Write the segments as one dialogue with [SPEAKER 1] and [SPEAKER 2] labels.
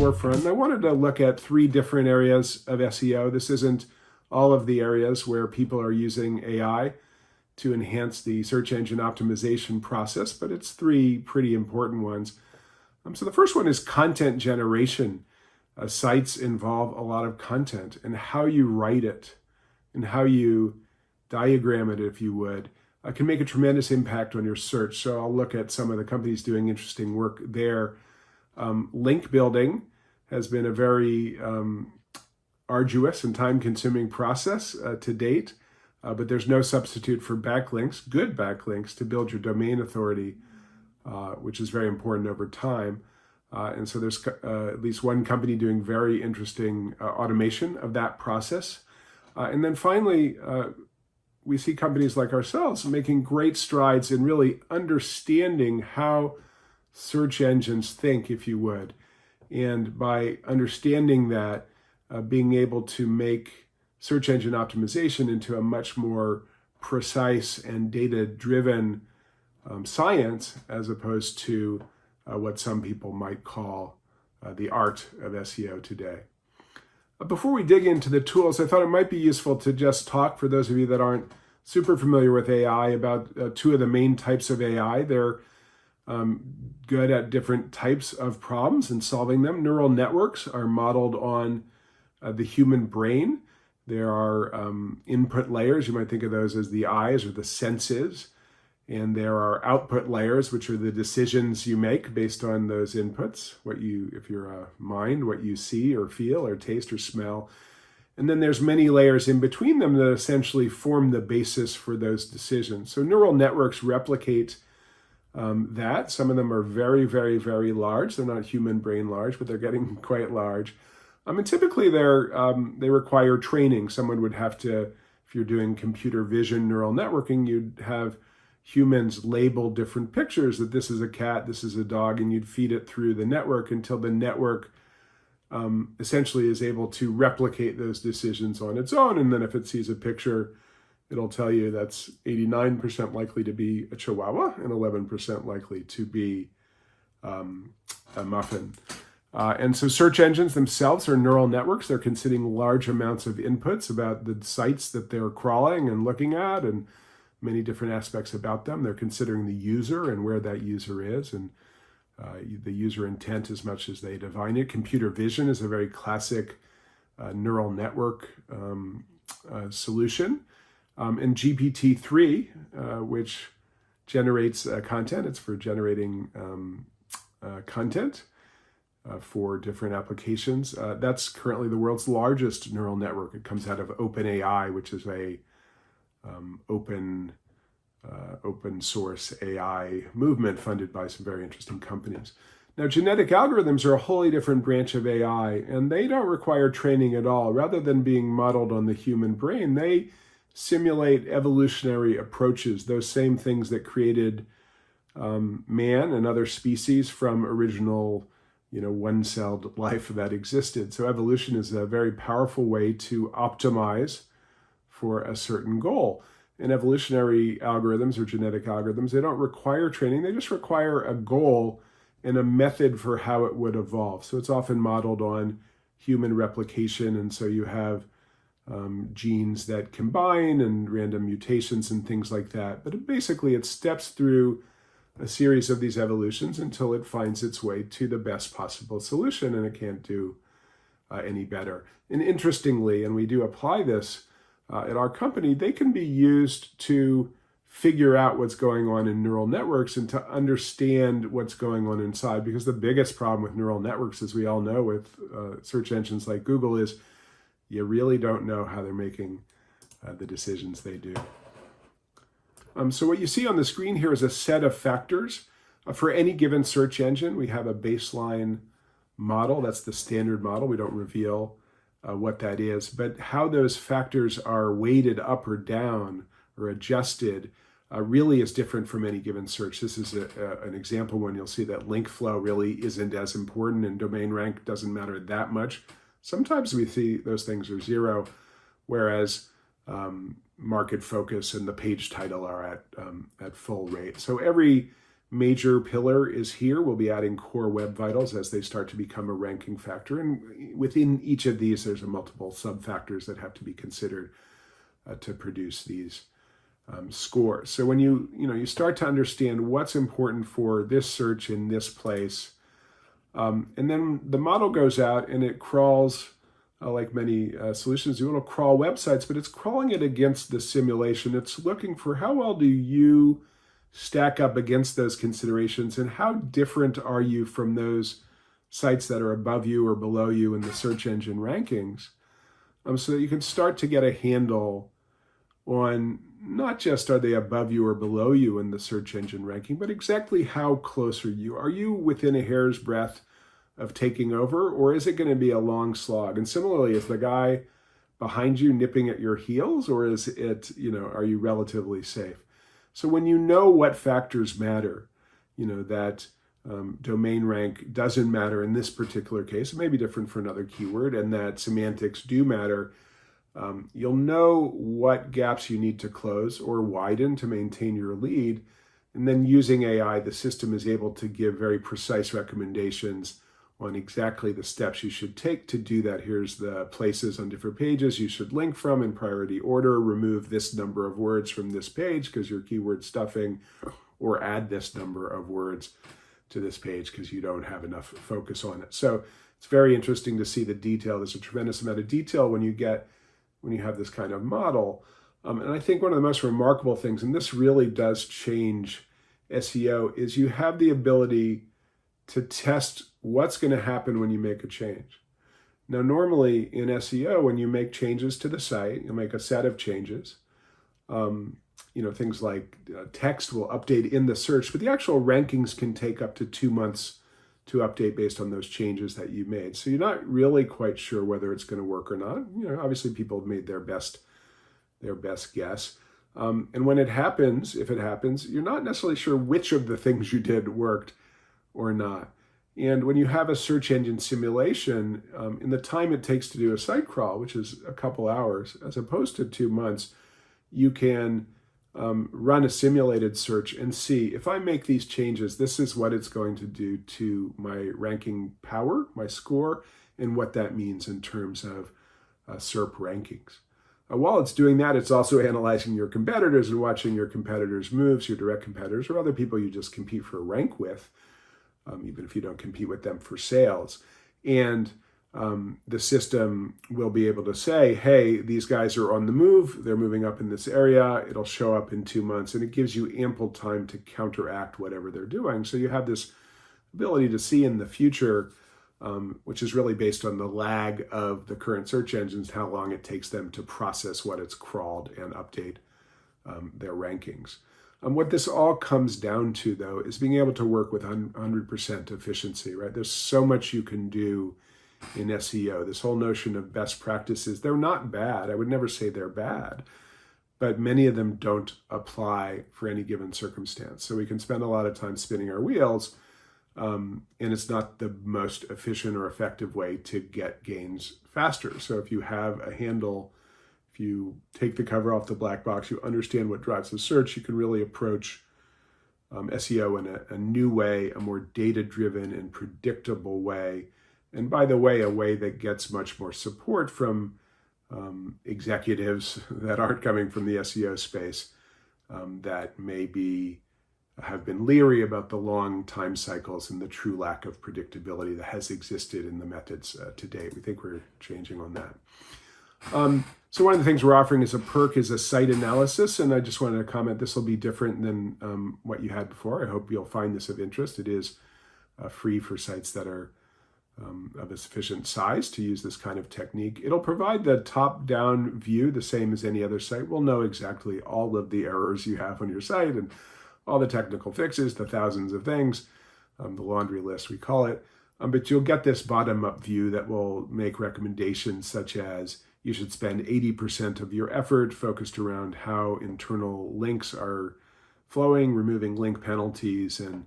[SPEAKER 1] forefront. And I wanted to look at 3 different areas of SEO. This isn't all of the areas where people are using AI to enhance the search engine optimization process, but it's 3 pretty important ones. So the first one is content generation. Sites involve a lot of content, and how you write it and how you diagram it, if you would, can make a tremendous impact on your search. So I'll look at some of the companies doing interesting work there. Link building has been a very arduous and time-consuming process to date, but there's no substitute for backlinks, good backlinks, to build your domain authority, which is very important over time. And so there's at least one company doing very interesting automation of that process. And then finally, we see companies like ourselves making great strides in really understanding how search engines think, if you would. And by understanding that, being able to make search engine optimization into a much more precise and data-driven science, as opposed to what some people might call the art of SEO today. Before we dig into the tools, I thought it might be useful to just talk, for those of you that aren't super familiar with AI, about 2 of the main types of AI. They're good at different types of problems and solving them. Neural networks are modeled on the human brain. There are input layers. You might think of those as the eyes or the senses. And there are output layers, which are the decisions you make based on those inputs. If you're a mind, what you see or feel or taste or smell. And then there's many layers in between them that essentially form the basis for those decisions. So neural networks replicate that. Some of them are very, very, very large. They're not human brain large, but they're getting quite large. And typically they require training. Someone would have to, if you're doing computer vision neural networking, you'd have humans label different pictures, that this is a cat, this is a dog, and you'd feed it through the network until the network essentially is able to replicate those decisions on its own. And then if it sees a picture, it'll tell you that's 89% likely to be a chihuahua and 11% likely to be a muffin. And so search engines themselves are neural networks. They're consuming large amounts of inputs about the sites that they're crawling and looking at, and many different aspects about them. They're considering the user and where that user is, and the user intent as much as they define it. Computer vision is a very classic neural network solution. And GPT-3, which generates content. It's for generating content for different applications. That's currently the world's largest neural network. It comes out of OpenAI, which is a open source AI movement funded by some very interesting companies. Now, genetic algorithms are a wholly different branch of AI, and they don't require training at all. Rather than being modeled on the human brain, they simulate evolutionary approaches, those same things that created man and other species from original, one-celled life that existed. So evolution is a very powerful way to optimize for a certain goal. And evolutionary algorithms or genetic algorithms, they don't require training. They just require a goal and a method for how it would evolve. So it's often modeled on human replication. And so you have genes that combine and random mutations and things like that. But basically it steps through a series of these evolutions until it finds its way to the best possible solution, and it can't do any better. And interestingly, and we do apply this at our company, they can be used to figure out what's going on in neural networks and to understand what's going on inside. Because the biggest problem with neural networks, as we all know with search engines like Google, is you really don't know how they're making the decisions they do. So what you see on the screen here is a set of factors. For any given search engine, we have a baseline model. That's the standard model. We don't reveal what that is, but how those factors are weighted up or down or adjusted really is different from any given search. This is an example when you'll see that link flow really isn't as important and domain rank doesn't matter that much. Sometimes we see those things are 0, whereas market focus and the page title are at full rate. So every major pillar is here. We'll be adding core web vitals as they start to become a ranking factor. And within each of these, there's a multiple sub-factors that have to be considered to produce these scores. So when you start to understand what's important for this search in this place, and then the model goes out and it crawls, like many solutions do, it'll crawl websites, but it's crawling it against the simulation. It's looking for how well do you stack up against those considerations and how different are you from those sites that are above you or below you in the search engine rankings, so that you can start to get a handle on not just are they above you or below you in the search engine ranking, but exactly how close are you? Are you within a hair's breadth of taking over, or is it going to be a long slog? And similarly, is the guy behind you nipping at your heels, or is it, are you relatively safe? So when you know what factors matter, that domain rank doesn't matter in this particular case, it may be different for another keyword, and that semantics do matter, you'll know what gaps you need to close or widen to maintain your lead. And then using AI, the system is able to give very precise recommendations on exactly the steps you should take to do that. Here's the places on different pages you should link from in priority order, remove this number of words from this page because you're keyword stuffing, or add this number of words to this page because you don't have enough focus on it. So it's very interesting to see the detail. There's a tremendous amount of detail when you have this kind of model. And I think one of the most remarkable things, and this really does change SEO, is you have the ability to test what's going to happen when you make a change. Now, normally in SEO, when you make changes to the site, you'll make a set of changes. Things like text will update in the search, but the actual rankings can take up to 2 months to update based on those changes that you made. So you're not really quite sure whether it's going to work or not. Obviously people have made their best guess. And when it happens, if it happens, you're not necessarily sure which of the things you did worked or not. And when you have a search engine simulation, in the time it takes to do a site crawl, which is a couple hours, as opposed to 2 months, you can run a simulated search and see, if I make these changes, this is what it's going to do to my ranking power, my score, and what that means in terms of SERP rankings. While it's doing that, it's also analyzing your competitors and watching your competitors' moves, your direct competitors, or other people you just compete for rank with, even if you don't compete with them for sales. And the system will be able to say, hey, these guys are on the move, they're moving up in this area, it'll show up in 2 months, and it gives you ample time to counteract whatever they're doing. So you have this ability to see in the future, which is really based on the lag of the current search engines, how long it takes them to process what it's crawled and update their rankings. What this all comes down to, though, is being able to work with 100% efficiency, right? There's so much you can do in SEO. This whole notion of best practices, they're not bad. I would never say they're bad, but many of them don't apply for any given circumstance. So we can spend a lot of time spinning our wheels, and it's not the most efficient or effective way to get gains faster. So if you have a handle, if you take the cover off the black box, you understand what drives the search, you can really approach SEO in a new way, a more data-driven and predictable way. And by the way, a way that gets much more support from executives that aren't coming from the SEO space, that maybe have been leery about the long time cycles and the true lack of predictability that has existed in the methods to date. We think we're changing on that. So one of the things we're offering as a perk is a site analysis, and I just wanted to comment, this will be different than what you had before. I hope you'll find this of interest. It is free for sites that are of a sufficient size to use this kind of technique. It'll provide the top-down view, the same as any other site. We'll know exactly all of the errors you have on your site and all the technical fixes, the thousands of things, the laundry list we call it. But you'll get this bottom-up view that will make recommendations such as you should spend 80% of your effort focused around how internal links are flowing, removing link penalties, and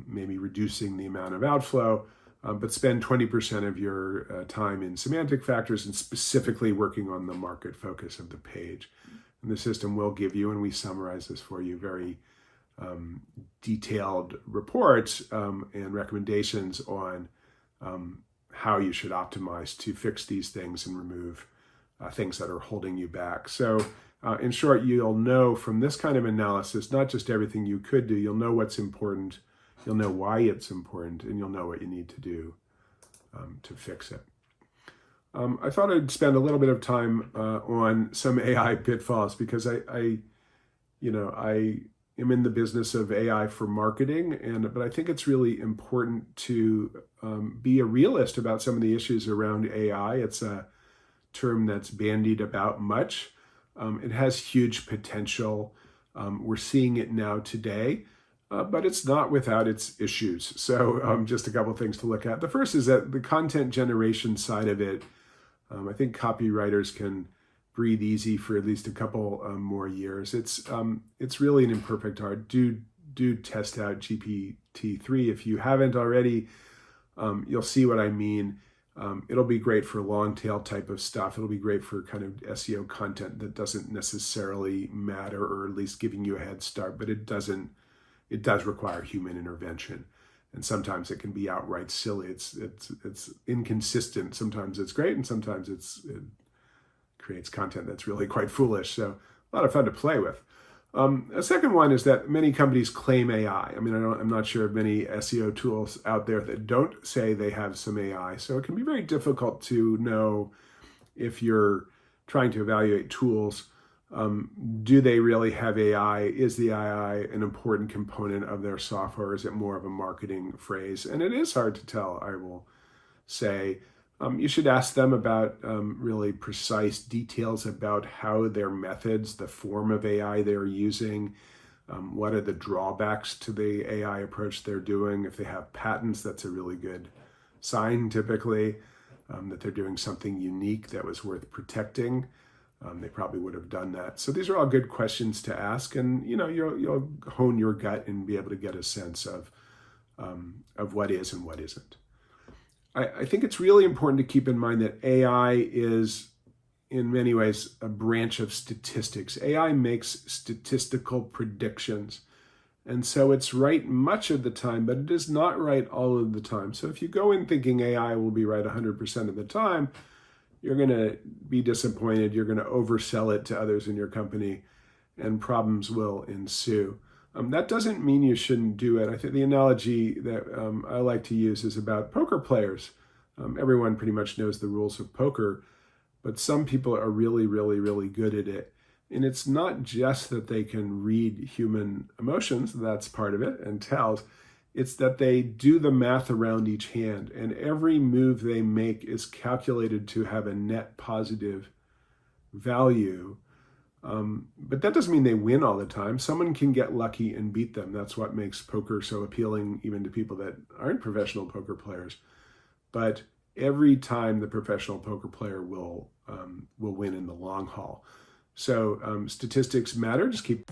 [SPEAKER 1] maybe reducing the amount of outflow. But spend 20% of your time in semantic factors and specifically working on the market focus of the page. And the system will give you, and we summarize this for you, very detailed reports and recommendations on how you should optimize to fix these things and remove things that are holding you back. So in short, you'll know from this kind of analysis, not just everything you could do, you'll know what's important, you'll know why it's important, and you'll know what you need to do to fix it. I thought I'd spend a little bit of time on some AI pitfalls because I am in the business of AI for marketing, but I think it's really important to be a realist about some of the issues around AI. It's a term that's bandied about much. It has huge potential. We're seeing it now today, but it's not without its issues. So just a couple of things to look at. The first is that the content generation side of it, I think copywriters can breathe easy for at least a couple more years. It's really an imperfect art. Do test out GPT-3 if you haven't already. You'll see what I mean. It'll be great for long tail type of stuff. It'll be great for kind of SEO content that doesn't necessarily matter, or at least giving you a head start, but it does require human intervention. And sometimes it can be outright silly. It's inconsistent. Sometimes it's great, and sometimes it creates content that's really quite foolish. So a lot of fun to play with. A second one is that many companies claim AI. I mean, I'm not sure of many SEO tools out there that don't say they have some AI. So it can be very difficult to know if you're trying to evaluate tools. Do they really have AI? Is the AI an important component of their software? Is it more of a marketing phrase? And it is hard to tell, I will say. You should ask them about really precise details about how their methods, the form of AI they're using, what are the drawbacks to the AI approach they're doing. If they have patents, that's a really good sign typically that they're doing something unique that was worth protecting. They probably would have done that. So these are all good questions to ask, and you'll hone your gut and be able to get a sense of what is and what isn't. I think it's really important to keep in mind that AI is, in many ways, a branch of statistics. AI makes statistical predictions. And so it's right much of the time, but it is not right all of the time. So if you go in thinking AI will be right 100% of the time, you're going to be disappointed. You're going to oversell it to others in your company, and problems will ensue. That doesn't mean you shouldn't do it. I think the analogy that I like to use is about poker players. Everyone pretty much knows the rules of poker, but some people are really, really, really good at it. And it's not just that they can read human emotions, that's part of it, and tells. It's that they do the math around each hand, and every move they make is calculated to have a net positive value. But that doesn't mean they win all the time. Someone can get lucky and beat them. That's what makes poker so appealing even to people that aren't professional poker players. But every time the professional poker player will win in the long haul. So statistics matter. Just keep